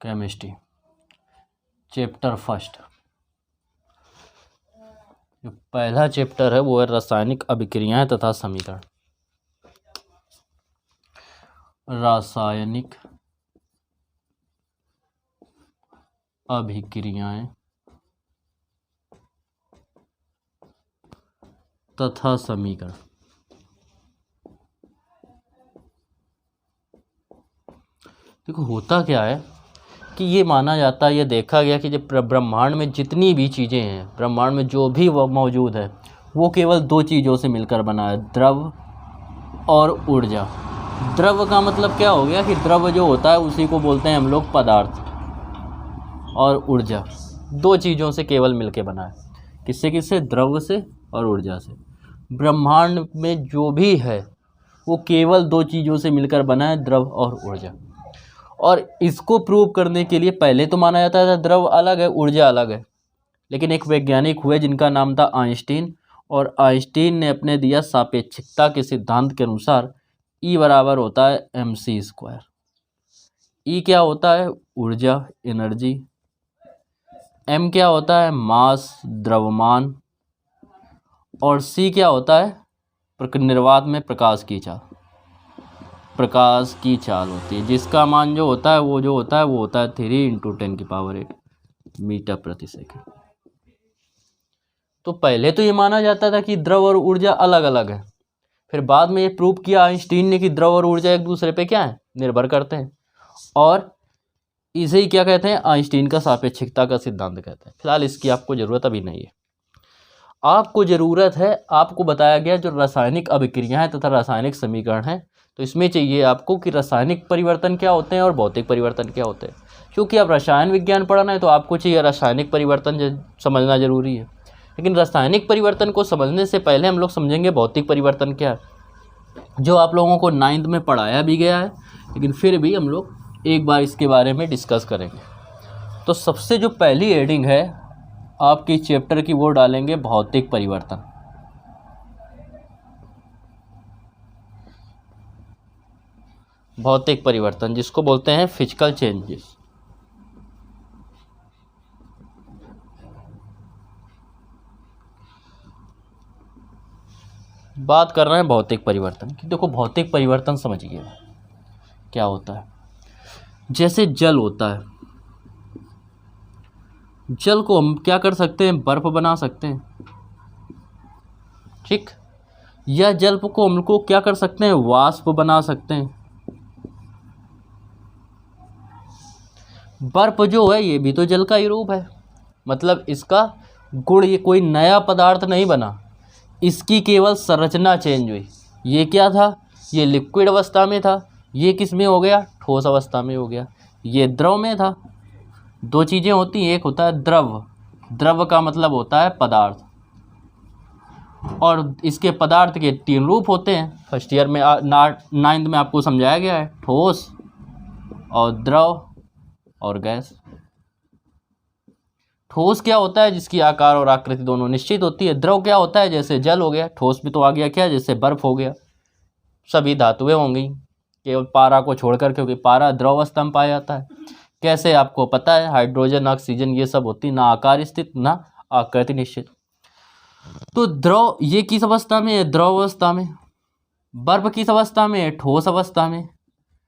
Chemistry chapter first. जो पहला chapter है वो है रासायनिक अभिक्रियाएं तथा समीकरण। रासायनिक अभिक्रियाएं तथा समीकरण। देखो होता क्या है कि ये माना जाता है, ये देखा गया कि जब ब्रह्मांड में जितनी भी चीज़ें हैं, ब्रह्मांड में जो भी मौजूद है वो केवल दो चीज़ों से मिलकर बना है, द्रव और ऊर्जा। द्रव का मतलब क्या हो गया कि द्रव जो होता है उसी को बोलते हैं हम लोग पदार्थ, और ऊर्जा दो चीज़ों से केवल मिलकर बना है। किससे किससे? द्रव से और ऊर्जा से। ब्रह्मांड में जो भी है वो केवल दो चीज़ों से मिलकर बना है, द्रव और ऊर्जा। और इसको प्रूव करने के लिए पहले तो माना जाता था द्रव अलग है ऊर्जा अलग है, लेकिन एक वैज्ञानिक हुए जिनका नाम था आइंस्टीन, और आइंस्टीन ने अपने दिया सापेक्षिकता के सिद्धांत के अनुसार E बराबर होता है mc²। E क्या होता है? ऊर्जा, एनर्जी। M क्या होता है? मास, द्रव्यमान। और C क्या होता है? निर्वात में प्रकाश की चाल। प्रकाश की चाल होती है, जिसका मान जो होता है वो होता है 3 × 10⁸ मीटर प्रति सेकंड। तो पहले तो ये माना जाता था कि द्रव और ऊर्जा अलग अलग है, फिर बाद में ये प्रूव किया आइंस्टीन ने कि द्रव और ऊर्जा एक दूसरे पे क्या है? निर्भर करते हैं, और इसे ही क्या कहते हैं? आइंस्टीन का सापेक्षिकता का सिद्धांत कहते हैं। फिलहाल इसकी आपको ज़रूरत अभी नहीं है। आपको ज़रूरत है, आपको बताया गया जो रासायनिक अभिक्रियाएं तथा रासायनिक समीकरण हैं, तो इसमें चाहिए आपको कि रासायनिक परिवर्तन क्या होते हैं और भौतिक परिवर्तन क्या होते हैं। क्योंकि आप रसायन विज्ञान पढ़ना है तो आपको चाहिए रासायनिक परिवर्तन समझना ज़रूरी है, लेकिन रासायनिक परिवर्तन को समझने से पहले हम लोग समझेंगे भौतिक परिवर्तन क्या है, जो आप लोगों को 9th में पढ़ाया भी गया है, लेकिन फिर भी हम लोग एक बार इसके बारे में डिस्कस करेंगे। तो सबसे जो पहली हेडिंग है आपकी चैप्टर की वो डालेंगे भौतिक परिवर्तन। भौतिक परिवर्तन जिसको बोलते हैं फिजिकल चेंजेस। बात कर रहे हैं भौतिक परिवर्तन की। देखो भौतिक परिवर्तन समझिए क्या होता है। जैसे जल होता है, जल को हम क्या कर सकते हैं? बर्फ बना सकते हैं, ठीक। या जल को हम लोग क्या कर सकते हैं? वाष्प बना सकते हैं। बर्फ जो है ये भी तो जल का ही रूप है, मतलब इसका गुण, ये कोई नया पदार्थ नहीं बना, इसकी केवल संरचना चेंज हुई। ये क्या था? ये लिक्विड अवस्था में था, ये किस में हो गया? ठोस अवस्था में हो गया। ये द्रव में था। दो चीज़ें होती हैं, एक होता है द्रव, द्रव का मतलब होता है पदार्थ, और इसके पदार्थ के 3 रूप होते हैं। फर्स्ट ईयर में 9th में आपको समझाया गया है, ठोस और द्रव और गैस। ठोस क्या होता है? जिसकी आकार और आकृति दोनों निश्चित होती है। द्रव क्या होता है? जैसे जल हो गया। ठोस में तो आ गया क्या? जैसे बर्फ हो गया। सभी धातुएं होंगी केवल पारा को छोड़कर, क्योंकि पारा द्रव अवस्था में पाया जाता है। कैसे? आपको पता है, हाइड्रोजन, ऑक्सीजन ये सब होती, ना आकार स्थित ना आकृति निश्चित। तो द्रव ये किस अवस्था में है? द्रव अवस्था में। बर्फ किस अवस्था में है? ठोस अवस्था में।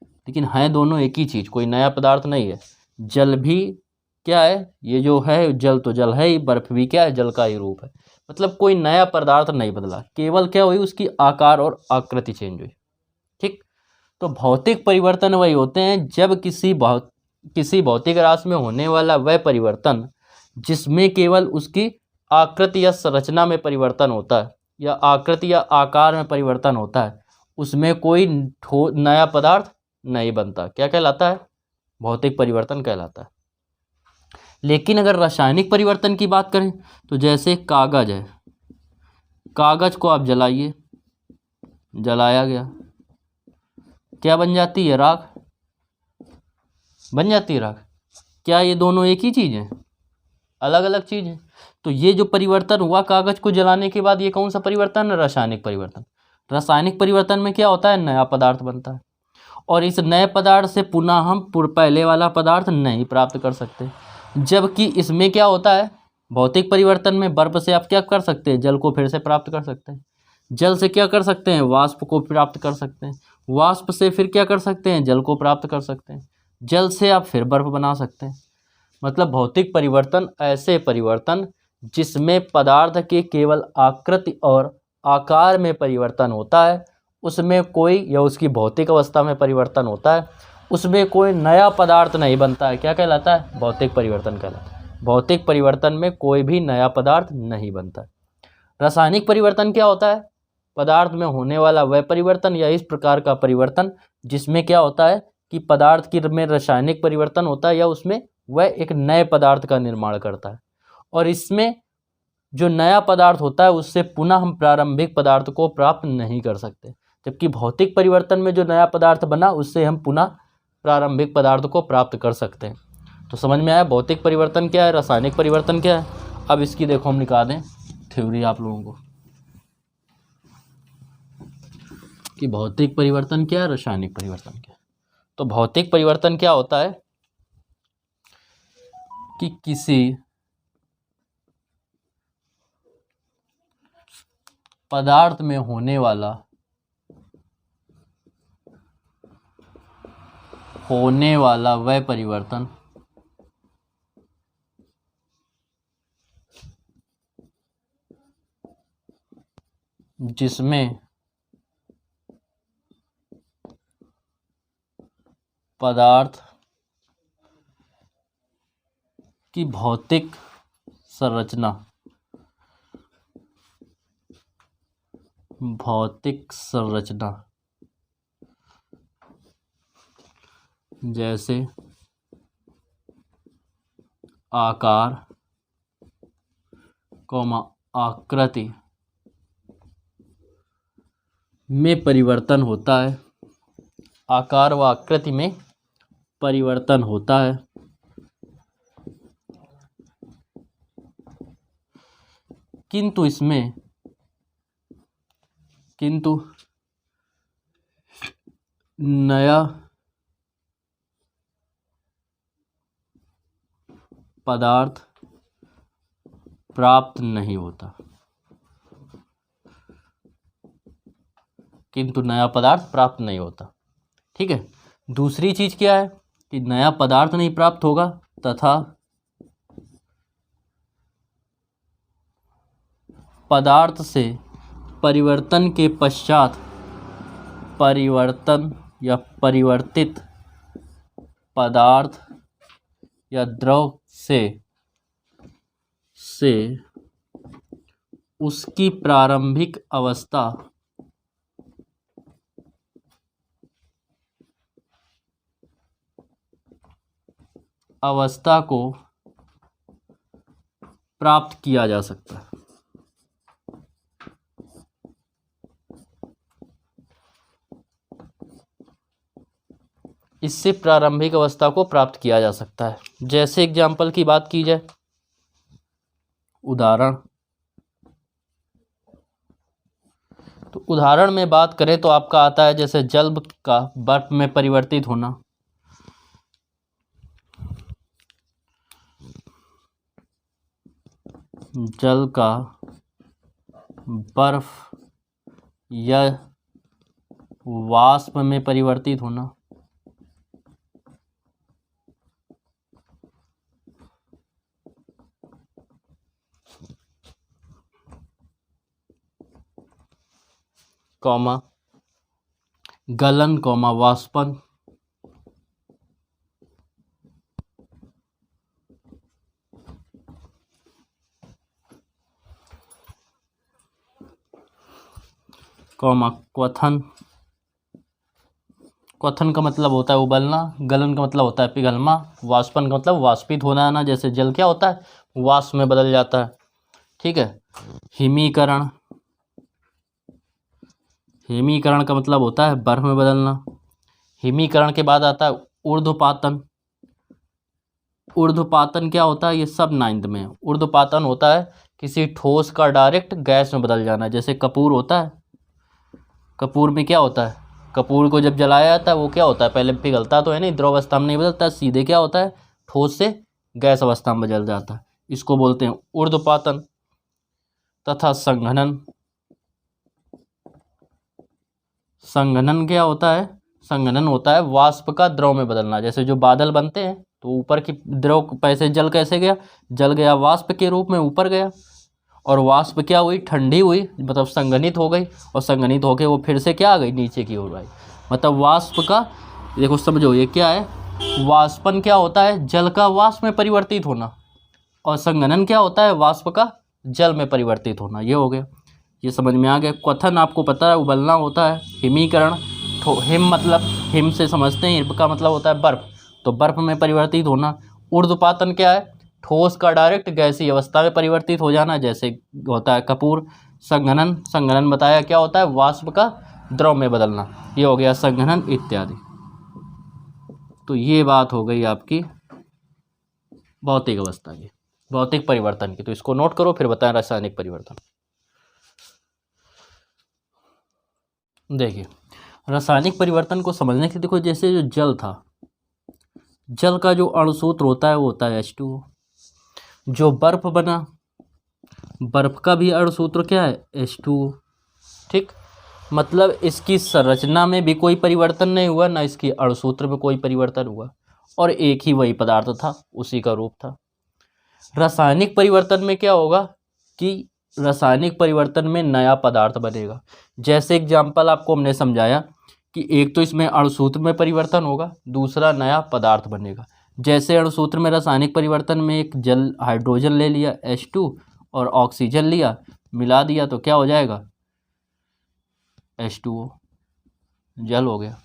लेकिन है दोनों एक ही चीज़, कोई नया पदार्थ नहीं है। जल भी क्या है? ये जो है जल तो जल है ही, बर्फ भी क्या है? जल का ही रूप है। मतलब कोई नया पदार्थ नहीं बदला, केवल क्या हुई? उसकी आकार और आकृति चेंज हुई, ठीक। तो भौतिक परिवर्तन वही होते हैं जब किसी भौतिक राशि में होने वाला वह परिवर्तन जिसमें केवल उसकी आकृति या संरचना में परिवर्तन होता है, या आकृति या आकार में परिवर्तन होता है, उसमें कोई नया पदार्थ नहीं बनता। क्या कहलाता है? भौतिक परिवर्तन कहलाता है। लेकिन अगर रासायनिक परिवर्तन की बात करें तो जैसे कागज है, कागज को आप जलाइए, जलाया गया, क्या बन जाती है? राख बन जाती है, राख। क्या ये दोनों एक ही चीज़ है? अलग अलग चीज़ है। तो ये जो परिवर्तन हुआ कागज को जलाने के बाद, ये कौन सा परिवर्तन है? रासायनिक परिवर्तन। रासायनिक परिवर्तन में क्या होता है? नया पदार्थ बनता है। और इस नए पदार्थ से पुनः हम पहले वाला पदार्थ नहीं प्राप्त कर सकते। जबकि इसमें क्या होता है, भौतिक परिवर्तन में बर्फ से आप क्या कर सकते हैं, जल को फिर से प्राप्त कर सकते हैं। जल से क्या कर सकते हैं, वाष्प को प्राप्त कर सकते हैं। वाष्प से फिर क्या कर सकते हैं, जल को प्राप्त कर सकते हैं। जल से आप फिर बर्फ बना सकते हैं। मतलब भौतिक परिवर्तन ऐसे परिवर्तन जिसमें पदार्थ के केवल आकृति और आकार में परिवर्तन होता है, उसमें कोई, या उसकी भौतिक अवस्था में परिवर्तन होता है, उसमें कोई नया पदार्थ नहीं बनता है, क्या कहलाता है, भौतिक परिवर्तन कहलाता है। भौतिक परिवर्तन में कोई भी नया पदार्थ नहीं बनता है। रासायनिक परिवर्तन क्या होता है, पदार्थ में होने वाला वह परिवर्तन या इस प्रकार का परिवर्तन जिसमें क्या होता है कि पदार्थ की में रासायनिक परिवर्तन होता है या उसमें वह एक नए पदार्थ का निर्माण करता है, और इसमें जो नया पदार्थ होता है उससे पुनः हम प्रारंभिक पदार्थ को प्राप्त नहीं कर सकते। जबकि भौतिक परिवर्तन में जो नया पदार्थ बना उससे हम पुनः प्रारंभिक पदार्थ को प्राप्त कर सकते हैं। तो समझ में आया भौतिक परिवर्तन क्या है, रासायनिक परिवर्तन क्या है। अब इसकी देखो हम निकाल दें थ्योरी आप लोगों को कि भौतिक परिवर्तन क्या है, रासायनिक परिवर्तन क्या है। तो भौतिक परिवर्तन क्या होता है कि किसी पदार्थ में होने वाला वह परिवर्तन जिसमें पदार्थ की भौतिक संरचना जैसे आकार, आकृति में परिवर्तन होता है, आकार व आकृति में परिवर्तन होता है, किंतु नया पदार्थ प्राप्त नहीं होता, ठीक है। दूसरी चीज क्या है कि नया पदार्थ नहीं प्राप्त होगा तथा पदार्थ से परिवर्तन के पश्चात परिवर्तन या परिवर्तित पदार्थ या द्रव से उसकी प्रारंभिक अवस्था को प्राप्त किया जा सकता है। इससे प्रारंभिक अवस्था को प्राप्त किया जा सकता है। जैसे एग्जाम्पल की बात की जाए, उदाहरण में बात करें तो आपका आता है जैसे जल का बर्फ में परिवर्तित होना, जल का बर्फ या वाष्प में परिवर्तित होना, गलन, वाष्पन, क्वथन। क्वथन का मतलब होता है उबलना, गलन का मतलब होता है पिघलना, वाष्पन का मतलब वाष्पित होना ना, जैसे जल क्या होता है, वाष्प में बदल जाता है, ठीक है। हिमीकरण का मतलब होता है बर्फ में बदलना। हिमीकरण के बाद आता है ऊर्ध्वपातन। ऊर्ध्वपातन क्या होता है, ये सब 9th में है। ऊर्ध्वपातन होता है किसी ठोस का डायरेक्ट गैस में बदल जाना, जैसे कपूर होता है, कपूर में क्या होता है, कपूर को जब जलाया जाता है वो क्या होता है, पहले पिघलता तो है नहीं, द्रव अवस्था में नहीं बदलता, सीधे क्या होता है, ठोस से गैस अवस्था में बदल जाता है। इसको बोलते हैं ऊर्ध्वपातन। तथा संघनन। संघनन क्या होता है, संघनन होता है वाष्प का द्रव में बदलना। जैसे जो बादल बनते हैं तो ऊपर की द्रव पैसे जल कैसे गया, जल गया वाष्प के रूप में ऊपर गया, और वाष्प क्या हुई, ठंडी हुई, मतलब संघनित हो गई, और संघनित होकर वो फिर से क्या आ गई, नीचे की ओर आई। मतलब वाष्प का, देखो समझो ये क्या है, वाष्पन क्या होता है, जल का वाष्प में परिवर्तित होना, और संघनन क्या होता है, वाष्प का जल में परिवर्तित होना। ये हो गया, ये समझ में आ गया। क्वथन आपको पता है उबलना होता है। हिमीकरण, हिम मतलब हिम से समझते हैं, हिम का मतलब होता है बर्फ, तो बर्फ में परिवर्तित होना। ऊर्ध्वपातन क्या है, ठोस का डायरेक्ट गैसीय अवस्था में परिवर्तित हो जाना, जैसे होता है कपूर। संघनन, संघनन बताया क्या होता है, वाष्प का द्रव में बदलना। ये हो गया संघनन इत्यादि। तो ये बात हो गई आपकी भौतिक अवस्था की, भौतिक परिवर्तन की। तो इसको नोट करो, फिर बताएं रासायनिक परिवर्तन। देखिए रासायनिक परिवर्तन को समझने के, देखो जैसे जो जल था, जल का जो अणुसूत्र होता है वो होता है H2O। जो बर्फ बना, बर्फ का भी अणुसूत्र क्या है, H2O। ठीक, मतलब इसकी संरचना में भी कोई परिवर्तन नहीं हुआ, ना इसकी अणुसूत्र में कोई परिवर्तन हुआ, और एक ही वही पदार्थ था, उसी का रूप था। रासायनिक परिवर्तन में क्या होगा कि रासायनिक परिवर्तन में नया पदार्थ बनेगा। जैसे एग्जाम्पल आपको हमने समझाया कि एक तो इसमें अणुसूत्र में परिवर्तन होगा, दूसरा नया पदार्थ बनेगा। जैसे अणुसूत्र में रासायनिक परिवर्तन में एक जल हाइड्रोजन ले लिया H2 और ऑक्सीजन लिया, मिला दिया तो क्या हो जाएगा, H2O, जल हो गया।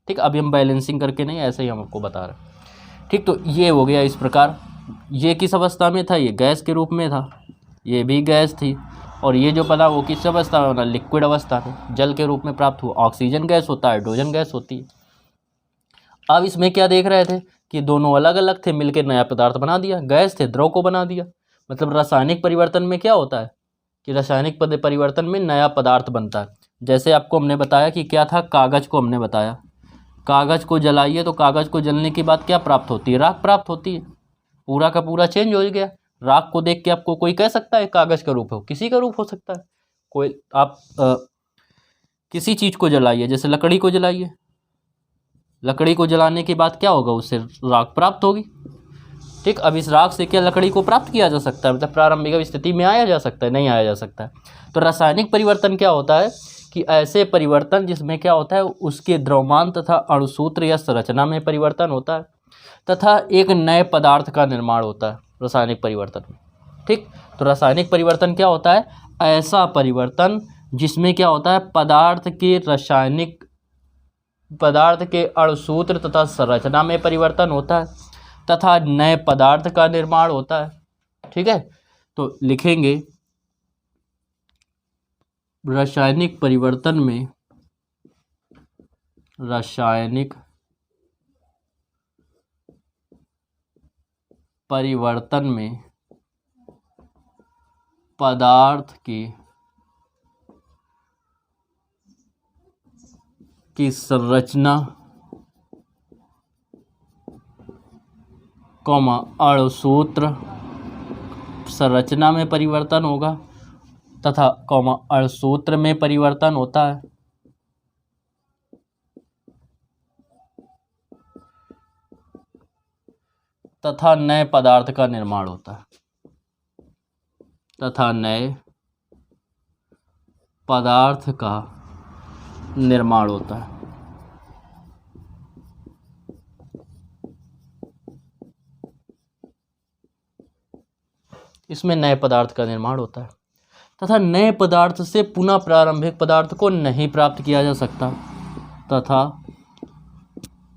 ठीक, अभी हम बैलेंसिंग करके नहीं, ऐसे ही हम आपको बता रहे हैं। ठीक, तो ये हो गया इस प्रकार। ये किस अवस्था में था, ये गैस के रूप में था, ये भी गैस थी, और ये जो बना वो किस अवस्था में बना, लिक्विड अवस्था में, जल के रूप में प्राप्त हुआ। ऑक्सीजन गैस होता है, हाइड्रोजन गैस होती है। अब इसमें क्या देख रहे थे कि दोनों अलग अलग थे, मिलकर नया पदार्थ बना दिया, गैस थे द्रव को बना दिया। मतलब रासायनिक परिवर्तन में क्या होता है कि रासायनिक परिवर्तन में नया पदार्थ बनता है। जैसे आपको हमने बताया कि क्या था, कागज़ को हमने बताया, कागज़ को जलाइए तो कागज़ को जलने के बाद क्या प्राप्त होती है, राख प्राप्त होती है। पूरा का पूरा चेंज हो गया। राख को देख के आपको कोई कह सकता है कागज़ का रूप हो, किसी का रूप हो सकता है कोई। आप किसी चीज़ को जलाइए, जैसे लकड़ी को जलाइए, लकड़ी को जलाने के बाद क्या होगा, उससे राख प्राप्त होगी। ठीक, अब इस राख से क्या लकड़ी को प्राप्त किया जा सकता है, मतलब प्रारंभिक स्थिति में आया जा सकता है, नहीं आया जा सकता है। तो रासायनिक परिवर्तन क्या होता है कि ऐसे परिवर्तन जिसमें क्या होता है, उसके द्रव्यमान तथा अणुसूत्र या संरचना में परिवर्तन होता है, तथा एक नए पदार्थ का निर्माण होता है रासायनिक परिवर्तन में। ठीक, तो रासायनिक परिवर्तन क्या होता है, ऐसा परिवर्तन जिसमें क्या होता है, पदार्थ के अणुसूत्र तथा संरचना में परिवर्तन होता है, तथा नए पदार्थ का निर्माण होता है। ठीक है, तो लिखेंगे रासायनिक परिवर्तन में, रासायनिक परिवर्तन में पदार्थ की संरचना, अणुसूत्र, संरचना में परिवर्तन होगा, तथा अणुसूत्र में परिवर्तन होता है, तथा नए पदार्थ का निर्माण होता है, तथा नए पदार्थ का निर्माण होता है। इसमें नए पदार्थ का निर्माण होता है, तथा नए पदार्थ से पुनः प्रारंभिक पदार्थ को नहीं प्राप्त किया जा सकता, तथा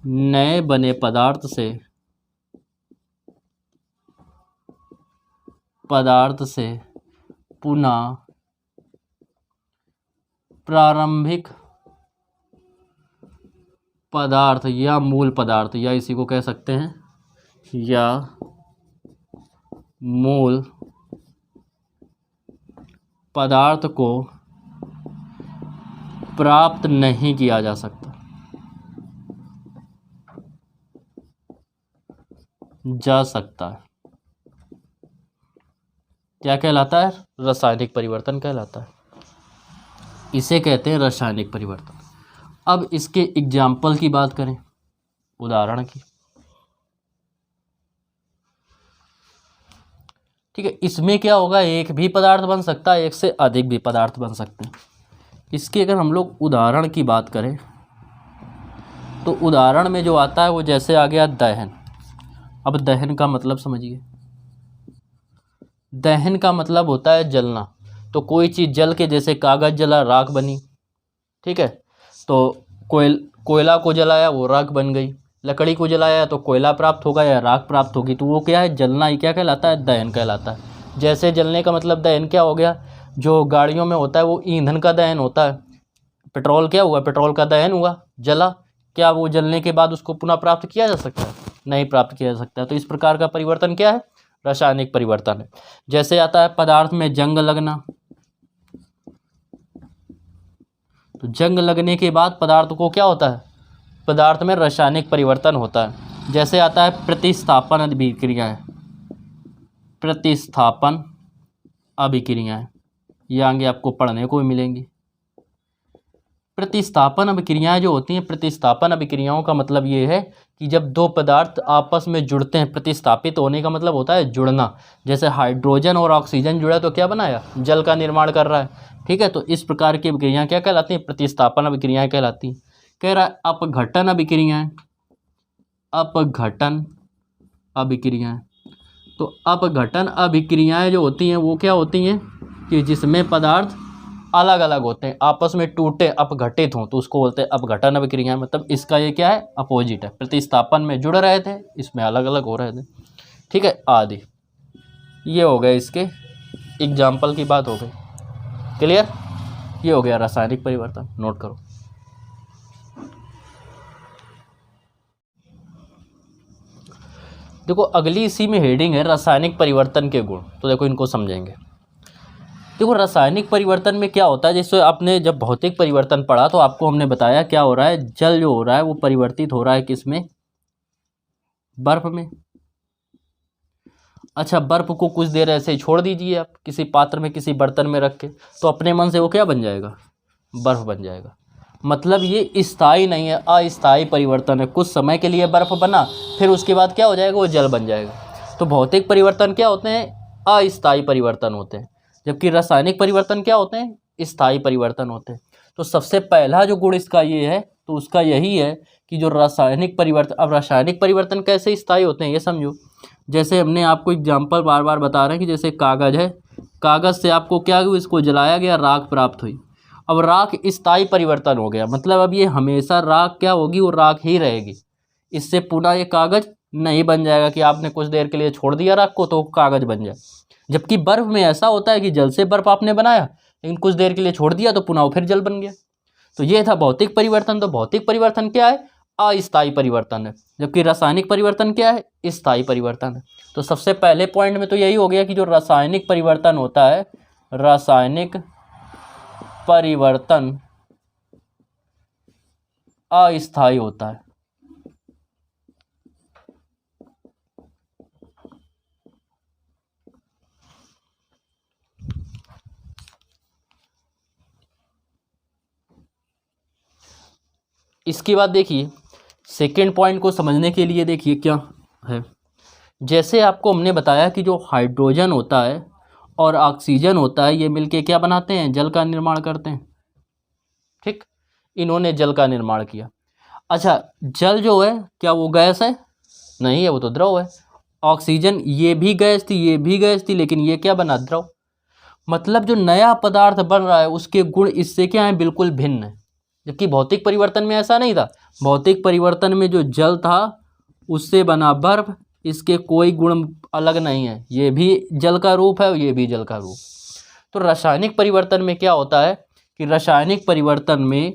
नए बने पदार्थ से पुनः प्रारंभिक पदार्थ या मूल पदार्थ, या इसी को कह सकते हैं, या मूल पदार्थ को प्राप्त नहीं किया जा सकता। जा सकता है। क्या कहलाता है? रासायनिक परिवर्तन कहलाता है। इसे कहते हैं रासायनिक परिवर्तन। अब इसके एग्जाम्पल की बात करें, उदाहरण की, ठीक है। इसमें क्या होगा, एक भी पदार्थ बन सकता है, एक से अधिक भी पदार्थ बन सकते हैं। इसके अगर हम लोग उदाहरण की बात करें तो उदाहरण में जो आता है वो जैसे आ गया दहन। अब दहन का मतलब समझिए। दहन का मतलब होता है जलना। तो कोई चीज़ जल के, जैसे कागज़ जला, राख बनी, ठीक है। तो कोयला को जलाया, वो राख बन गई। लकड़ी को जलाया तो कोयला प्राप्त होगा या राख प्राप्त होगी। तो वो क्या है, जलना ही क्या कहलाता है, दहन कहलाता है। जैसे जलने का मतलब दहन क्या हो गया, जो गाड़ियों में होता है वो ईंधन का दहन होता है। पेट्रोल क्या हुआ, पेट्रोल का दहन हुआ, जला। क्या वो जलने के बाद उसको पुनः प्राप्त किया जा सकता है? नहीं प्राप्त किया जा सकता है। तो इस प्रकार का परिवर्तन क्या है, रासायनिक परिवर्तन है। जैसे आता है पदार्थ में जंग लगना। तो जंग लगने के बाद पदार्थ को क्या होता है, पदार्थ में रासायनिक परिवर्तन होता है। जैसे आता है प्रतिस्थापन अभिक्रियाएं। प्रतिस्थापन अभिक्रियाएं ये आगे आपको पढ़ने को भी मिलेंगी। प्रतिस्थापन अभिक्रियाएं जो होती हैं, प्रतिस्थापन अभिक्रियाओं का मतलब ये है कि जब दो पदार्थ आपस में जुड़ते हैं, प्रतिस्थापित होने का मतलब होता है जुड़ना। जैसे हाइड्रोजन और ऑक्सीजन जुड़ा तो क्या बनाया, जल का निर्माण कर रहा है, ठीक है। तो इस प्रकार की अभिक्रियाएं क्या कहलाती हैं, प्रतिस्थापन अभिक्रियाएं कहलाती हैं। कह रहा है अपघटन अभिक्रियाएं। अपघटन अभिक्रियाएं, तो अपघटन अभिक्रियाएं जो होती हैं वो क्या होती हैं कि जिसमें पदार्थ अलग अलग होते हैं, आपस में टूटे, अपघटित हों, तो उसको बोलते हैं अपघटन अभिक्रियाएं। मतलब इसका ये क्या है, अपोजिट है। प्रतिस्थापन में जुड़ रहे थे, इसमें अलग अलग हो रहे थे, ठीक है, आदि। ये हो गए इसके एग्जाम्पल की बात हो गई, क्लियर। ये हो गया रासायनिक परिवर्तन, नोट करो। देखो अगली इसी में हेडिंग है रासायनिक परिवर्तन के गुण। तो देखो इनको समझेंगे। देखो रासायनिक परिवर्तन में क्या होता है, जैसे आपने जब भौतिक परिवर्तन पढ़ा तो आपको हमने बताया क्या हो रहा है, जल जो हो रहा है वो परिवर्तित हो रहा है किसमें, बर्फ में। अच्छा, बर्फ को कुछ देर ऐसे ही छोड़ दीजिए आप किसी पात्र में, किसी बर्तन में रख के, तो अपने मन से वो क्या बन जाएगा, बर्फ बन जाएगा। मतलब ये स्थायी नहीं है, अस्थायी परिवर्तन है। कुछ समय के लिए बर्फ बना, फिर उसके बाद क्या हो जाएगा, वो जल बन जाएगा। तो भौतिक परिवर्तन क्या होते हैं, अस्थायी परिवर्तन होते हैं, जबकि रासायनिक परिवर्तन क्या होते हैं, स्थायी परिवर्तन होते हैं। तो सबसे पहला जो गुण इसका ये है, तो उसका यही है कि जो रासायनिक परिवर्तन, अब रासायनिक परिवर्तन कैसे स्थायी होते हैं ये समझो। जैसे हमने आपको एग्जाम्पल बार बार बता रहे हैं कि जैसे कागज़ है, कागज़ से आपको क्या हुआ, इसको जलाया गया, राख प्राप्त हुई। अब राख स्थायी परिवर्तन हो गया, मतलब अब ये हमेशा राख क्या होगी, वो राख ही रहेगी। इससे पुनः ये कागज़ नहीं बन जाएगा कि आपने कुछ देर के लिए छोड़ दिया राख को तो कागज़ बन जाए। जबकि बर्फ में ऐसा होता है कि जल से बर्फ आपने बनाया, लेकिन कुछ देर के लिए छोड़ दिया तो पुनः फिर जल बन गया। तो ये था भौतिक परिवर्तन। तो भौतिक परिवर्तन क्या है, अस्थायी परिवर्तन है, जबकि रासायनिक परिवर्तन क्या है, स्थायी परिवर्तन है। तो सबसे पहले पॉइंट में तो यही हो गया कि जो रासायनिक परिवर्तन होता है, रासायनिक परिवर्तन अस्थायी होता है। इसके बाद देखिए सेकेंड पॉइंट को समझने के लिए देखिए क्या है। जैसे आपको हमने बताया कि जो हाइड्रोजन होता है और ऑक्सीजन होता है, ये मिलके क्या बनाते हैं, जल का निर्माण करते हैं, ठीक। इन्होंने जल का निर्माण किया। अच्छा, जल जो है क्या वो गैस है, नहीं है, वो तो द्रव है। ऑक्सीजन ये भी गैस थी, ये भी गैस थी, लेकिन ये क्या बना, द्रव। मतलब जो नया पदार्थ बन रहा है उसके गुण इससे क्या है, बिल्कुल भिन्न है। जबकि भौतिक परिवर्तन में ऐसा नहीं था। भौतिक परिवर्तन में जो जल था उससे बना बर्फ, इसके कोई गुण अलग नहीं है, ये भी जल का रूप है, ये भी जल का रूप। तो रासायनिक परिवर्तन में क्या होता है कि रासायनिक परिवर्तन में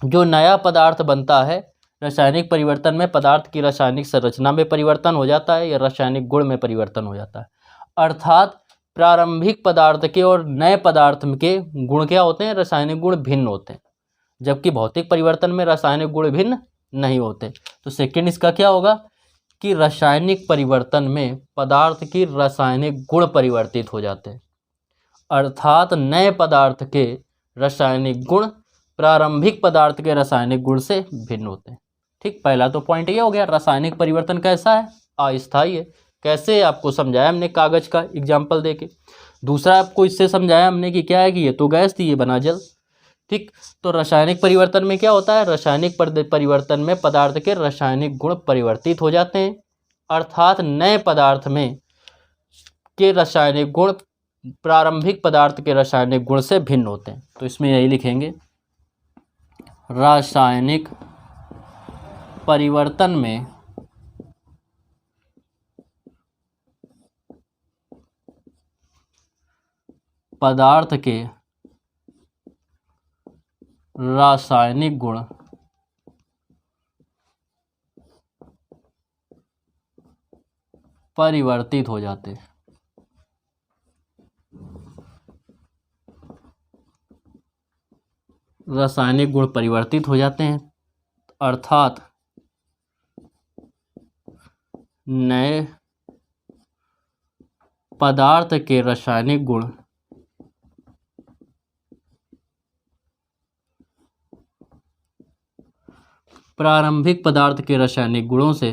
जो नया पदार्थ बनता है, रासायनिक परिवर्तन में पदार्थ की रासायनिक संरचना में परिवर्तन हो जाता है या रासायनिक गुण में परिवर्तन हो जाता है। अर्थात प्रारंभिक पदार्थ के और नए पदार्थ के गुण क्या होते हैं, रासायनिक गुण भिन्न होते हैं, जबकि भौतिक परिवर्तन में रासायनिक गुण भिन्न नहीं होते। तो सेकंड इसका क्या होगा कि रासायनिक परिवर्तन में पदार्थ की रासायनिक गुण परिवर्तित हो जाते हैं, अर्थात नए पदार्थ के रासायनिक गुण प्रारंभिक पदार्थ के रासायनिक गुण से भिन्न होते हैं। ठीक, पहला तो पॉइंट ये हो गया, रासायनिक परिवर्तन कैसा है, अस्थायी है। कैसे, आपको समझाया हमने कागज का एग्जाम्पल देके। दूसरा आपको इससे समझाया हमने कि क्या है कि ये तो गैस थी, ये बना जल। ठीक, तो रासायनिक परिवर्तन में क्या होता है, रासायनिक परिवर्तन में पदार्थ के रासायनिक गुण परिवर्तित हो जाते हैं, अर्थात नए पदार्थ में के रासायनिक गुण प्रारंभिक पदार्थ के रासायनिक गुण से भिन्न होते हैं। तो इसमें यही लिखेंगे, रासायनिक परिवर्तन में पदार्थ के रासायनिक गुण परिवर्तित हो जाते हैं। रासायनिक गुण परिवर्तित हो जाते हैं, अर्थात नए पदार्थ के रासायनिक गुण प्रारंभिक पदार्थ के रासायनिक गुणों से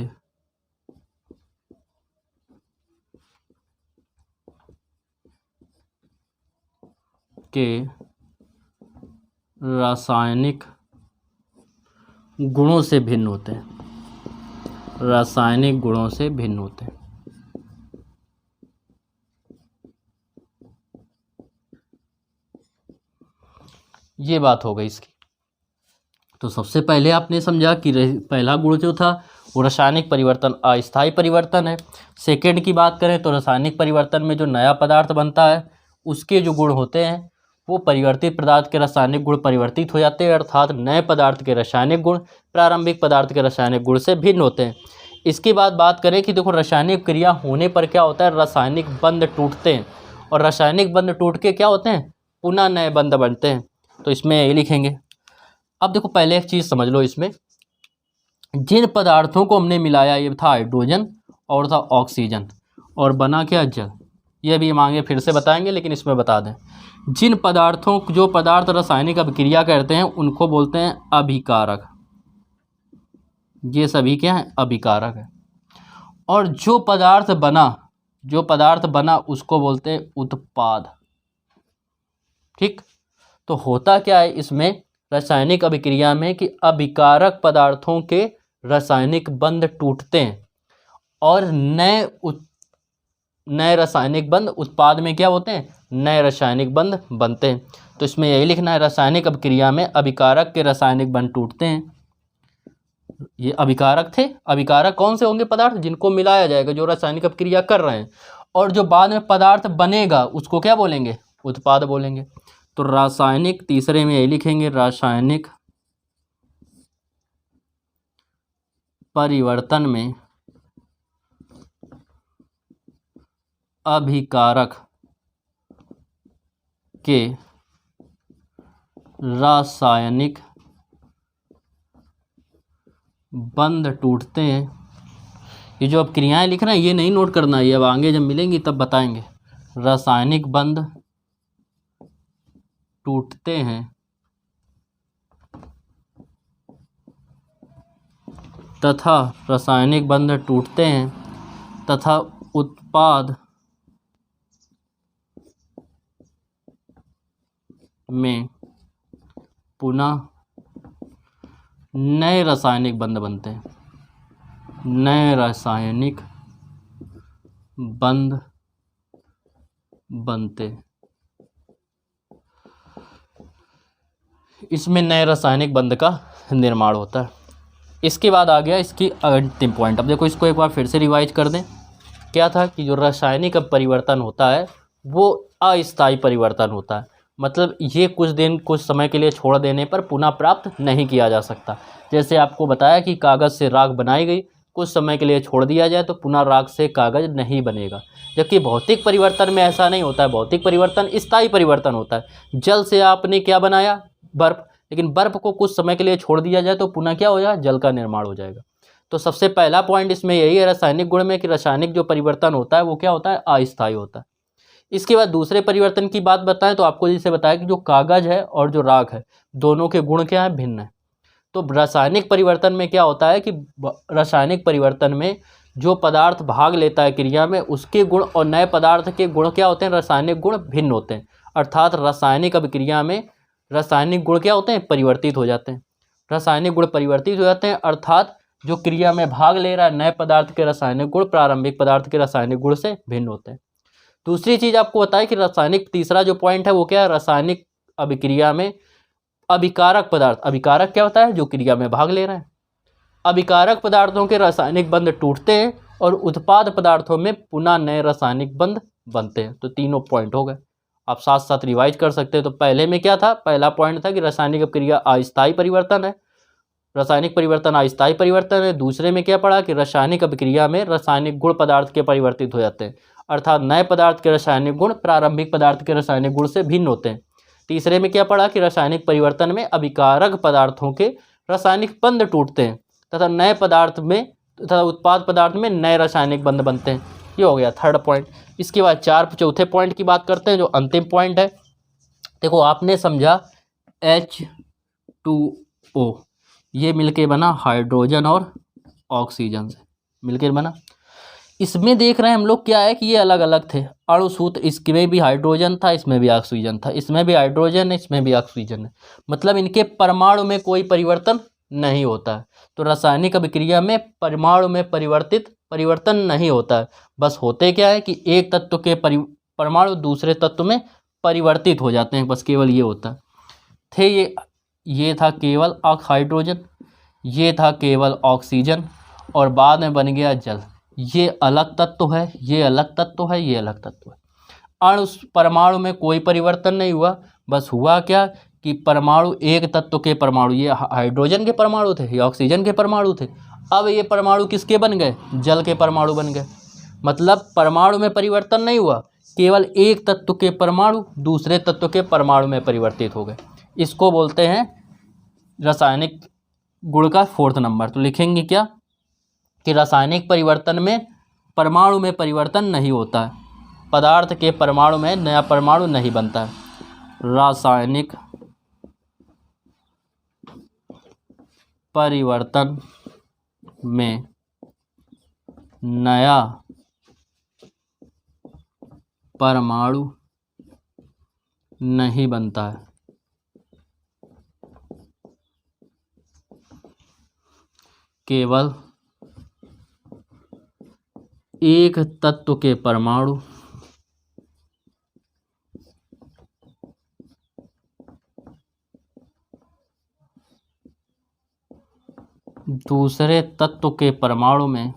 रासायनिक गुणों से भिन्न होते हैं, रासायनिक गुणों से भिन्न होते हैं। ये बात हो गई इसकी। तो सबसे पहले आपने समझा कि पहला गुण जो था वो रासायनिक परिवर्तन अस्थायी परिवर्तन है। सेकंड की बात करें तो रासायनिक परिवर्तन में जो नया पदार्थ बनता है उसके जो गुण होते हैं वो परिवर्तित पदार्थ के रासायनिक गुण परिवर्तित हो जाते हैं, अर्थात नए पदार्थ के रासायनिक गुण प्रारंभिक पदार्थ के रासायनिक गुण से भिन्न होते हैं। इसके बाद बात करें कि देखो रासायनिक क्रिया होने पर क्या होता है, रासायनिक बंध टूटते हैं, और रासायनिक बंध टूट के क्या होते हैं, पुनः नए बंध बनते हैं। तो इसमें ये लिखेंगे। अब देखो पहले एक चीज़ समझ लो, इसमें जिन पदार्थों को हमने मिलाया ये था हाइड्रोजन और था ऑक्सीजन, और बना क्या, जल। ये भी हम आगे फिर से बताएंगे, लेकिन इसमें बता दें जिन पदार्थों जो पदार्थ रासायनिक अभिक्रिया करते हैं उनको बोलते हैं अभिकारक। ये सभी क्या है, अभिकारक है। और जो पदार्थ बना उसको बोलते हैं उत्पाद। ठीक, तो होता क्या है इसमें रासायनिक अभिक्रिया में कि अभिकारक पदार्थों के रासायनिक बंध टूटते हैं और नए रासायनिक बंध उत्पाद में क्या होते हैं, नए रासायनिक बंध बनते हैं। तो इसमें यही लिखना है, रासायनिक अभिक्रिया में अभिकारक के रासायनिक बंध टूटते हैं। ये अभिकारक थे। अभिकारक कौन से होंगे, पदार्थ जिनको मिलाया जाएगा, जो रासायनिक अभिक्रिया कर रहे हैं, और जो बाद में पदार्थ बनेगा उसको क्या बोलेंगे, उत्पाद बोलेंगे। तो रासायनिक, तीसरे में यही लिखेंगे, रासायनिक परिवर्तन में अभिकारक के रासायनिक बंध टूटते हैं। ये जो अब क्रियाएं लिख रहे हैं ये नहीं नोट करना, ये अब आगे जब मिलेंगी तब बताएंगे। रासायनिक बंध टूटते हैं तथा रासायनिक बंध टूटते हैं तथा उत्पाद में पुनः नए रासायनिक बंध बनते हैं, नए रासायनिक बंध बनते। इसमें नए रासायनिक बंध का निर्माण होता है। इसके बाद आ गया इसकी अंतिम पॉइंट। अब देखो इसको एक बार फिर से रिवाइज कर दें। क्या था कि जो रासायनिक परिवर्तन होता है वो अस्थायी परिवर्तन होता है, मतलब ये कुछ समय के लिए छोड़ देने पर पुनः प्राप्त नहीं किया जा सकता। जैसे आपको बताया कि कागज़ से राख बनाई गई, कुछ समय के लिए छोड़ दिया जाए तो पुनः राख से कागज़ नहीं बनेगा। जबकि भौतिक परिवर्तन में ऐसा नहीं होता है, भौतिक परिवर्तन स्थायी परिवर्तन होता है। जल से आपने क्या बनाया, बर्फ़, लेकिन बर्फ़ को कुछ समय के लिए छोड़ दिया जाए तो पुनः क्या हो जाएगा, जल का निर्माण हो जाएगा। तो सबसे पहला पॉइंट इसमें यही है रासायनिक गुण में कि रासायनिक जो परिवर्तन होता है वो क्या होता है, अस्थायी होता है। इसके बाद दूसरे परिवर्तन की बात बताएं तो आपको जैसे बताया कि जो कागज है और जो राख है दोनों के गुण क्या है, भिन्न है। तो रासायनिक परिवर्तन में क्या होता है कि रासायनिक परिवर्तन में जो पदार्थ भाग लेता है क्रिया में उसके गुण और नए पदार्थ के गुण क्या होते हैं, रासायनिक गुण भिन्न होते हैं। अर्थात रासायनिक अभिक्रिया में रासायनिक गुण क्या होते हैं, परिवर्तित हो जाते हैं। रासायनिक गुण परिवर्तित हो जाते हैं अर्थात जो क्रिया में भाग ले रहा है नए पदार्थ के रासायनिक गुण प्रारंभिक पदार्थ के रासायनिक गुण से भिन्न होते हैं। दूसरी चीज आपको बताएं कि रासायनिक तीसरा जो पॉइंट है वो क्या है, रासायनिक अभिक्रिया में अभिकारक पदार्थ, अभिकारक क्या होता है, जो क्रिया में भाग ले रहे हैं। अभिकारक पदार्थों के रासायनिक बंध टूटते हैं और उत्पाद पदार्थों में पुनः नए रासायनिक बंध बनते हैं। तो तीनों पॉइंट हो गए, आप साथ साथ रिवाइज कर सकते हैं। तो पहले में क्या था, पहला पॉइंट था कि रासायनिक अभिक्रिया अस्थायी परिवर्तन है, रासायनिक परिवर्तन अस्थायी परिवर्तन है। दूसरे में क्या पढ़ा कि रासायनिक अभिक्रिया में रासायनिक गुण पदार्थ के परिवर्तित हो जाते हैं अर्थात नए पदार्थ के रासायनिक गुण प्रारंभिक पदार्थ के रासायनिक गुण से भिन्न होते हैं। तीसरे में क्या पढ़ा कि रासायनिक परिवर्तन में अभिकारक पदार्थों के रासायनिक बंध टूटते हैं तथा नए पदार्थ में तथा उत्पाद पदार्थ में नए रासायनिक बंध बनते हैं। ये हो गया थर्ड पॉइंट। इसके बाद चौथे पॉइंट की बात करते हैं जो अंतिम पॉइंट है। देखो आपने समझा H2O ये मिलके बना हाइड्रोजन और ऑक्सीजन से मिलकर बना। इसमें देख रहे हैं हम लोग क्या है कि ये अलग अलग थे अणु सूत्र, इसमें भी हाइड्रोजन था इसमें भी ऑक्सीजन था, इसमें भी हाइड्रोजन है इसमें भी ऑक्सीजन है, मतलब इनके परमाणु में कोई परिवर्तन नहीं होता है। तो रासायनिक अभिक्रिया में परमाणु में परिवर्तन नहीं होता है, बस होते क्या है कि एक तत्व के परमाणु दूसरे तत्व में परिवर्तित हो जाते हैं, बस केवल ये होता है। थे ये था केवल हाइड्रोजन, ये था केवल ऑक्सीजन और बाद में बन गया जल। ये अलग तत्व है, ये अलग तत्व है, ये अलग तत्व है। अणु परमाणु में कोई परिवर्तन नहीं हुआ, बस हुआ क्या कि परमाणु एक तत्व के परमाणु, ये हाइड्रोजन के परमाणु थे, ये ऑक्सीजन के परमाणु थे, अब ये परमाणु किसके बन गए, जल के परमाणु बन गए। मतलब परमाणु में परिवर्तन नहीं हुआ, केवल एक तत्व के परमाणु दूसरे तत्व के परमाणु में परिवर्तित हो गए। इसको बोलते हैं रासायनिक गुण का फोर्थ नंबर। तो लिखेंगे क्या कि रासायनिक परिवर्तन में परमाणु में परिवर्तन नहीं होता है, पदार्थ के परमाणु में नया परमाणु नहीं बनता है। रासायनिक परिवर्तन में नया परमाणु नहीं बनता है, केवल एक तत्व के परमाणु दूसरे तत्व के परमाणु में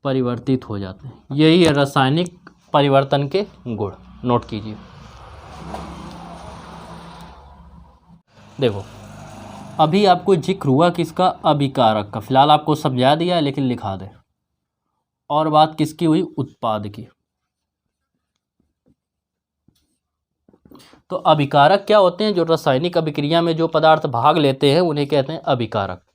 परिवर्तित हो जाते हैं, यही है रासायनिक परिवर्तन के गुण। नोट कीजिए। देखो अभी आपको जिक्र हुआ किसका, अभिकारक का, फिलहाल आपको समझा दिया है लेकिन लिखा दे। और बात किसकी हुई, उत्पाद की। तो अभिकारक क्या होते हैं, जो रासायनिक अभिक्रिया में जो पदार्थ भाग लेते हैं उन्हें कहते हैं अभिकारक।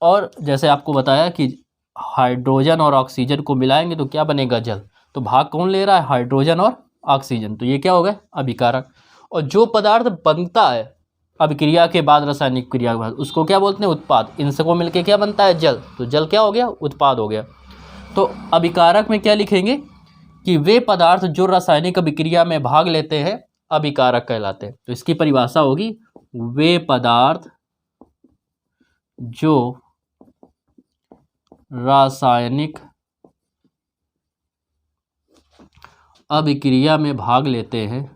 और जैसे आपको बताया कि हाइड्रोजन और ऑक्सीजन को मिलाएंगे तो क्या बनेगा, जल। तो भाग कौन ले रहा है, हाइड्रोजन और ऑक्सीजन, तो ये क्या हो गए, अभिकारक। और जो पदार्थ बनता है अभिक्रिया के बाद, रासायनिक क्रिया के बाद, उसको क्या बोलते हैं, उत्पाद। इनसे को मिलके क्या बनता है, जल। तो जल क्या हो गया, उत्पाद हो गया। तो अभिकारक में क्या लिखेंगे कि वे पदार्थ जो रासायनिक अभिक्रिया में भाग लेते हैं अभिकारक कहलाते हैं। तो इसकी परिभाषा होगी, वे पदार्थ जो रासायनिक अभिक्रिया में भाग लेते हैं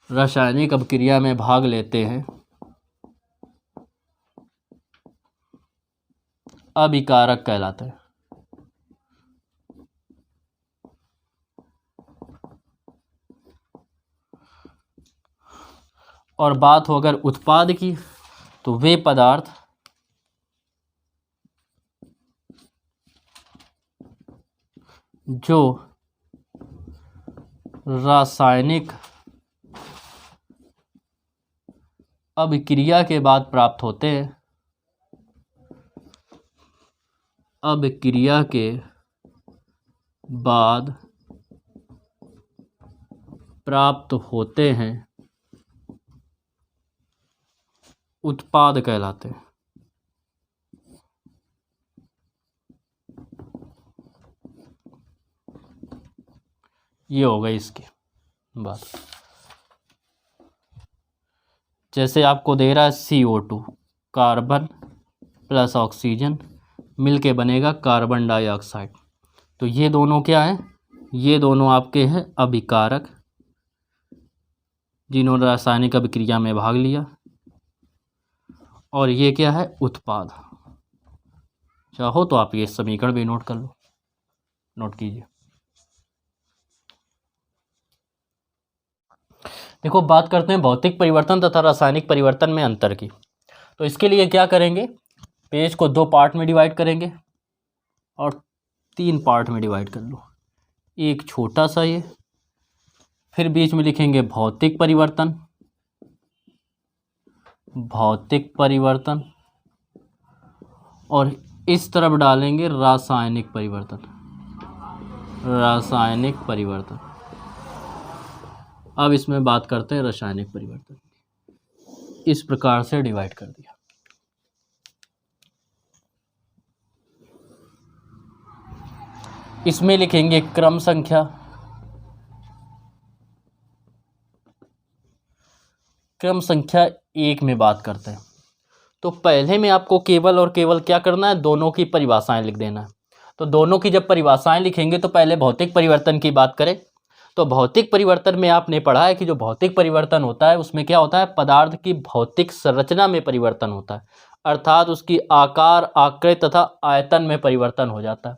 रासायनिक अभिक्रिया में भाग लेते हैं अभिकारक कहलाते हैं। और बात हो अगर उत्पाद की, तो वे पदार्थ जो रासायनिक अभिक्रिया के बाद प्राप्त होते हैं, अभिक्रिया के बाद प्राप्त होते हैं, उत्पाद कहलाते हैं। ये हो गई इसकी बात। जैसे आपको दे रहा है CO2, कार्बन प्लस ऑक्सीजन मिलके बनेगा कार्बन डाइऑक्साइड। तो ये दोनों क्या हैं? ये दोनों आपके हैं अभिकारक, जिन्होंने रासायनिक अभिक्रिया में भाग लिया। और ये क्या है? उत्पाद। चाहो तो आप ये समीकरण भी नोट कर लो, नोट कीजिए। देखो, बात करते हैं भौतिक परिवर्तन तथा रासायनिक परिवर्तन में अंतर की। तो इसके लिए क्या करेंगे? पेज को 2 पार्ट में डिवाइड करेंगे और 3 पार्ट में डिवाइड कर लो। एक छोटा सा ये, फिर बीच में लिखेंगे भौतिक परिवर्तन, भौतिक परिवर्तन, और इस तरफ डालेंगे रासायनिक परिवर्तन, रासायनिक परिवर्तन। अब इसमें बात करते हैं रासायनिक परिवर्तन। इस प्रकार से डिवाइड कर दिया। इसमें लिखेंगे क्रम संख्या, क्रम संख्या 1 में बात करते हैं। तो पहले में आपको केवल और केवल क्या करना है? दोनों की परिभाषाएं लिख देना है। तो दोनों की जब परिभाषाएं लिखेंगे तो पहले भौतिक परिवर्तन की बात करें। तो भौतिक परिवर्तन में आपने पढ़ा है कि जो भौतिक परिवर्तन होता है उसमें क्या होता है? पदार्थ की भौतिक संरचना में परिवर्तन होता है, अर्थात उसकी आकार, आकृति तथा आयतन में परिवर्तन हो जाता है।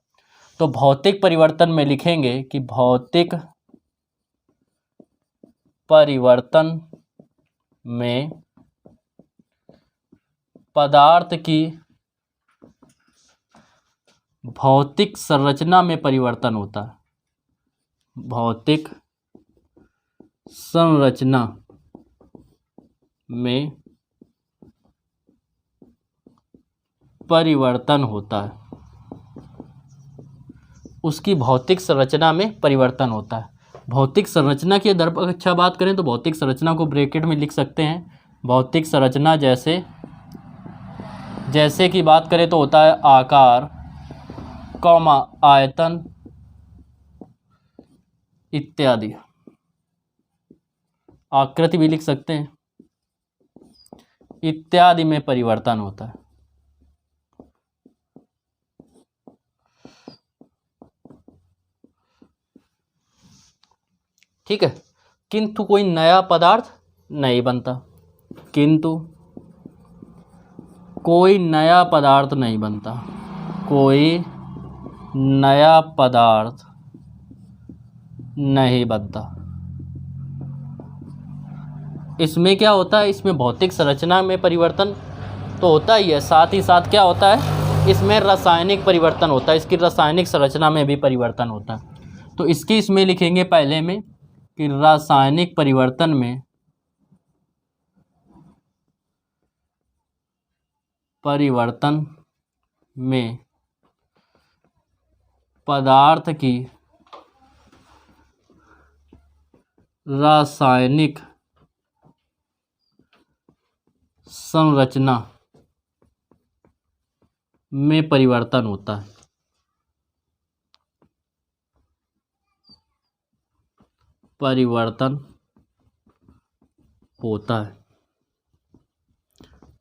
तो भौतिक परिवर्तन में लिखेंगे कि भौतिक परिवर्तन में पदार्थ की भौतिक संरचना में परिवर्तन होता है, भौतिक संरचना में परिवर्तन होता है, उसकी भौतिक संरचना में परिवर्तन होता है। भौतिक संरचना की अगर अच्छा बात करें तो भौतिक संरचना को ब्रैकेट में लिख सकते हैं। भौतिक संरचना जैसे की बात करें तो होता है आकार, कौमा आयतन इत्यादि। आकृति भी लिख सकते हैं, इत्यादि में परिवर्तन होता है। ठीक है। किंतु कोई नया पदार्थ नहीं बनता, किंतु कोई नया पदार्थ नहीं बनता, कोई नया पदार्थ नहीं बनता। इसमें क्या होता है? इसमें भौतिक संरचना में परिवर्तन तो होता ही है, साथ ही साथ क्या होता है? इसमें रासायनिक परिवर्तन होता है, इसकी रासायनिक संरचना में भी परिवर्तन होता है। तो इसकी इसमें लिखेंगे पहले में कि रासायनिक परिवर्तन में पदार्थ की रासायनिक संरचना में परिवर्तन होता है, परिवर्तन होता है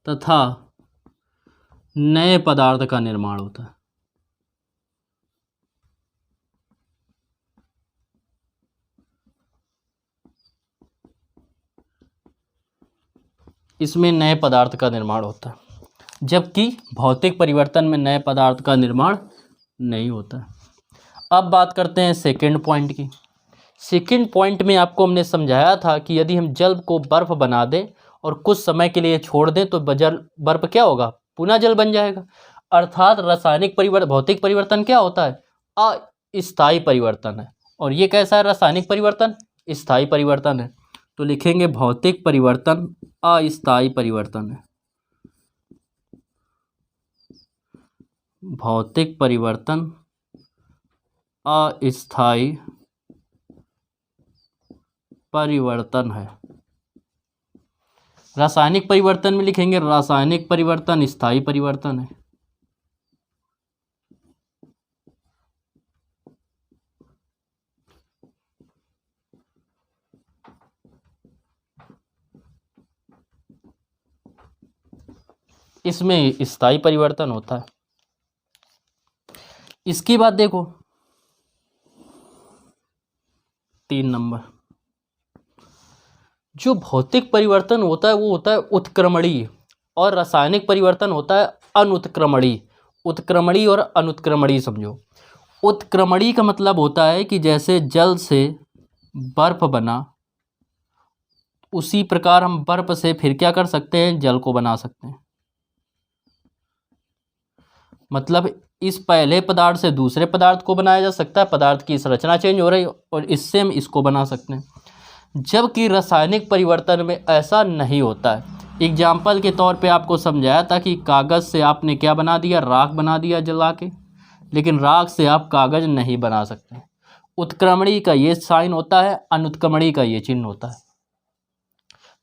तथा नए पदार्थ का निर्माण होता है। इसमें नए पदार्थ का निर्माण होता है, जबकि भौतिक परिवर्तन में नए पदार्थ का निर्माण नहीं होता है। अब बात करते हैं सेकंड पॉइंट की। सेकंड पॉइंट में आपको हमने समझाया था कि यदि हम जल को बर्फ बना दें और कुछ समय के लिए छोड़ दें तो बर्फ क्या होगा, पुनः जल बन जाएगा। अर्थात रासायनिक परिवर्तन, भौतिक परिवर्तन क्या होता है, अस्थायी परिवर्तन है। और ये कैसा है, रासायनिक परिवर्तन स्थायी परिवर्तन है। तो लिखेंगे भौतिक परिवर्तन अस्थायी परिवर्तन है। भौतिक परिवर्तन अस्थायी परिवर्तन है। रासायनिक परिवर्तन में लिखेंगे रासायनिक परिवर्तन स्थायी परिवर्तन है। इसमें स्थायी परिवर्तन होता है। इसके बाद देखो 3 नंबर, जो भौतिक परिवर्तन होता है वो होता है उत्क्रमणीय, और रासायनिक परिवर्तन होता है अनुत्क्रमणीय। उत्क्रमणीय और अनुत्क्रमणीय समझो। उत्क्रमणीय का मतलब होता है कि जैसे जल से बर्फ बना, उसी प्रकार हम बर्फ से फिर क्या कर सकते हैं, जल को बना सकते हैं। मतलब इस पहले पदार्थ से दूसरे पदार्थ को बनाया जा सकता है, पदार्थ की संरचना चेंज हो रही है और इससे हम इसको बना सकते हैं। जबकि रासायनिक परिवर्तन में ऐसा नहीं होता है। एग्जाम्पल के तौर पे आपको समझाया था कि कागज़ से आपने क्या बना दिया, राख बना दिया जला के, लेकिन राख से आप कागज़ नहीं बना सकते। उत्क्रमणीय का ये साइन होता है, अनुत्क्रमणीय का ये चिन्ह होता है।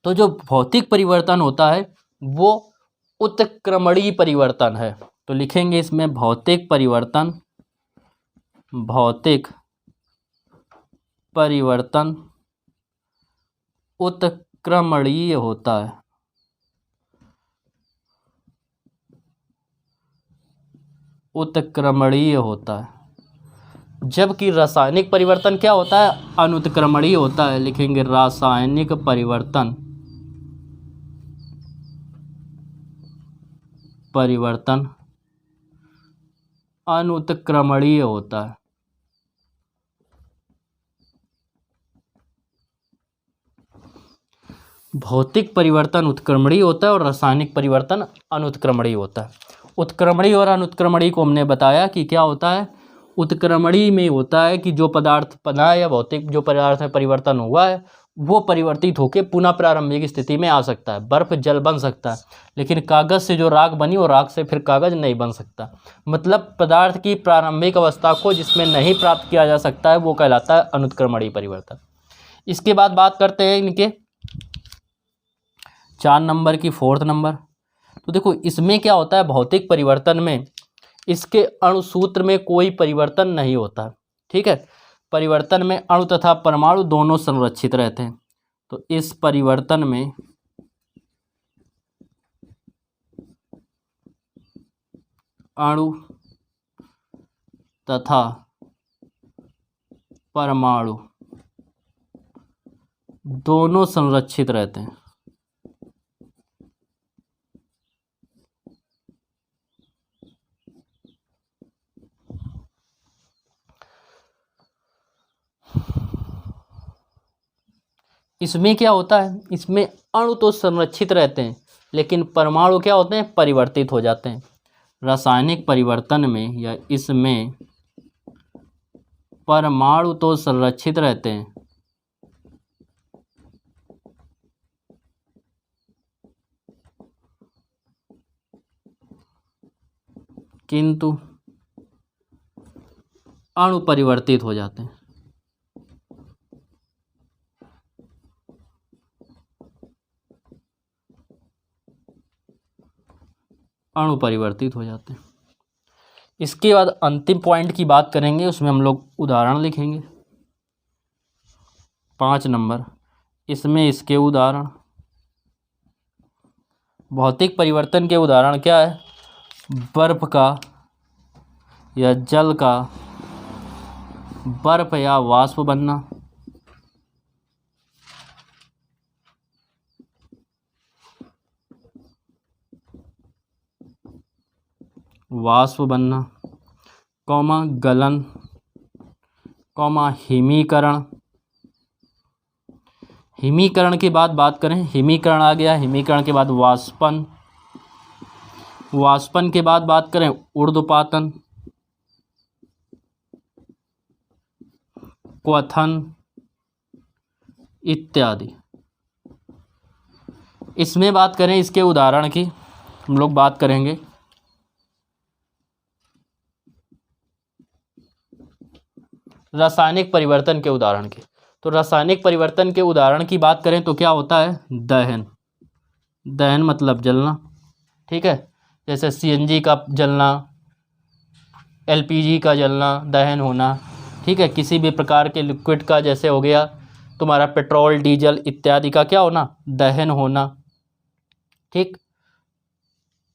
तो जो भौतिक परिवर्तन होता है वो उत्क्रमणीय परिवर्तन है। तो लिखेंगे इसमें भौतिक परिवर्तन, भौतिक परिवर्तन उत्क्रमणीय होता है। उत्क्रमणीय होता है। जबकि रासायनिक परिवर्तन क्या होता है, अनुत्क्रमणीय होता है। लिखेंगे रासायनिक परिवर्तन अनुत्क्रमणीय होता है। भौतिक परिवर्तन उत्क्रमणीय होता है और रासायनिक परिवर्तन अनुत्क्रमणीय होता है। उत्क्रमणीय और अनुत्क्रमणीय को हमने बताया कि क्या होता है। उत्क्रमणीय में होता है कि जो पदार्थ बना है या भौतिक जो पदार्थ में परिवर्तन हुआ है वो परिवर्तित होकर पुनः प्रारंभिक स्थिति में आ सकता है, बर्फ जल बन सकता है। लेकिन कागज़ से जो राख बनी वो राख से फिर कागज़ नहीं बन सकता। मतलब पदार्थ की प्रारंभिक अवस्था को जिसमें नहीं प्राप्त किया जा सकता है वो कहलाता है अनुत्क्रमणीय परिवर्तन। इसके बाद बात करते हैं इनके 4 नंबर की, 4th नंबर। तो देखो इसमें क्या होता है, भौतिक परिवर्तन में इसके अणुसूत्र में कोई परिवर्तन नहीं होता। ठीक है, परिवर्तन में अणु तथा परमाणु दोनों संरक्षित रहते हैं। तो इस परिवर्तन में अणु तथा परमाणु दोनों संरक्षित रहते हैं। इसमें क्या होता है, इसमें अणु तो संरक्षित रहते हैं लेकिन परमाणु क्या होते हैं, परिवर्तित हो जाते हैं। रासायनिक परिवर्तन में या इसमें परमाणु तो संरक्षित रहते हैं किंतु अणु परिवर्तित हो जाते हैं। अणु परिवर्तित हो जाते हैं। इसके बाद अंतिम पॉइंट की बात करेंगे, उसमें हम लोग उदाहरण लिखेंगे 5 नंबर। इसमें इसके उदाहरण, भौतिक परिवर्तन के उदाहरण क्या है, बर्फ का या जल का बर्फ या वाष्प बनना, वाष्प बनना, कौमा गलन, कौमा हिमीकरण, हिमीकरण के बाद बात करें, हिमीकरण आ गया, हिमीकरण के बाद वाष्पन, वाष्पन के बाद बात करें ऊर्ध्वपातन, क्वथन इत्यादि। इसमें बात करें इसके उदाहरण की, हम लोग बात करेंगे रासायनिक परिवर्तन के उदाहरण की। तो रासायनिक परिवर्तन के उदाहरण की बात करें तो क्या होता है, दहन, दहन मतलब जलना, ठीक है। जैसे सीएनजी का जलना, एलपीजी का जलना, दहन होना, ठीक है। किसी भी प्रकार के लिक्विड का, जैसे हो गया तुम्हारा पेट्रोल, डीजल इत्यादि का क्या होना, दहन होना, ठीक।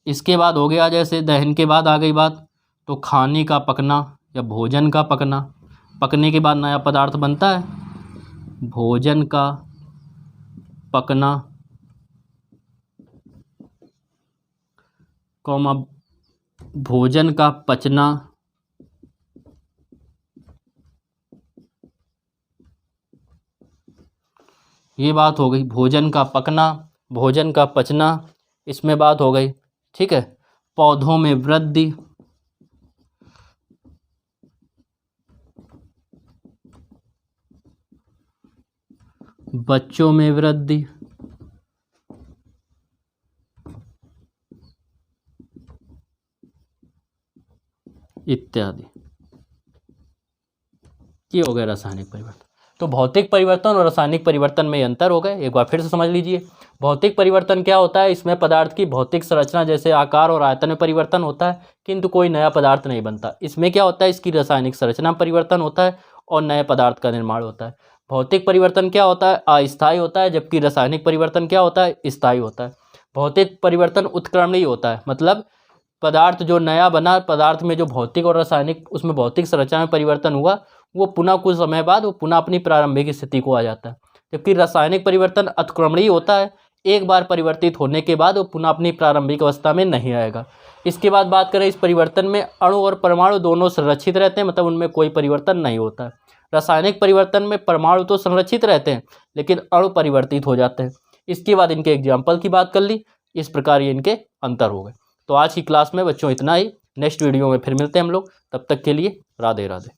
इसके बाद हो गया, जैसे दहन के बाद आ गई बात तो खाने का पकना या भोजन का पकना। पकने के बाद नया पदार्थ बनता है, भोजन का पकना, कॉमा भोजन का पचना, ये बात हो गई भोजन का पकना, भोजन का पचना, इसमें बात हो गई, ठीक है। पौधों में वृद्धि, बच्चों में वृद्धि, इत्यादि। ये हो गया रासायनिक परिवर्तन। तो भौतिक परिवर्तन और रासायनिक परिवर्तन में अंतर हो गए, एक बार फिर से समझ लीजिए। भौतिक परिवर्तन क्या होता है, इसमें पदार्थ की भौतिक संरचना जैसे आकार और आयतन में परिवर्तन होता है, किंतु कोई नया पदार्थ नहीं बनता। इसमें क्या होता है, इसकी रासायनिक संरचना में परिवर्तन होता है और नए पदार्थ का निर्माण होता है। भौतिक परिवर्तन क्या होता है, अस्थायी होता है, जबकि रासायनिक परिवर्तन क्या होता है, स्थायी होता है। भौतिक परिवर्तन उत्क्रमणीय होता है, मतलब पदार्थ जो नया बना, पदार्थ में जो भौतिक और रासायनिक उसमें भौतिक संरचना में परिवर्तन हुआ, वो पुनः कुछ समय बाद वो पुनः अपनी प्रारंभिक स्थिति को आ जाता है। जबकि रासायनिक परिवर्तन अतिक्रमणीय होता है, एक बार परिवर्तित होने के बाद वो पुनः अपनी प्रारंभिक अवस्था में नहीं आएगा। इसके बाद बात करें, इस परिवर्तन में अणु और परमाणु दोनों संरक्षित रहते हैं, मतलब उनमें कोई परिवर्तन नहीं होता है। रासायनिक परिवर्तन में परमाणु तो संरक्षित रहते हैं लेकिन अणु परिवर्तित हो जाते हैं। इसके बाद इनके एग्जाम्पल की बात कर ली, इस प्रकार ये इनके अंतर हो गए। तो आज की क्लास में बच्चों इतना ही, नेक्स्ट वीडियो में फिर मिलते हैं हम लोग, तब तक के लिए राधे राधे।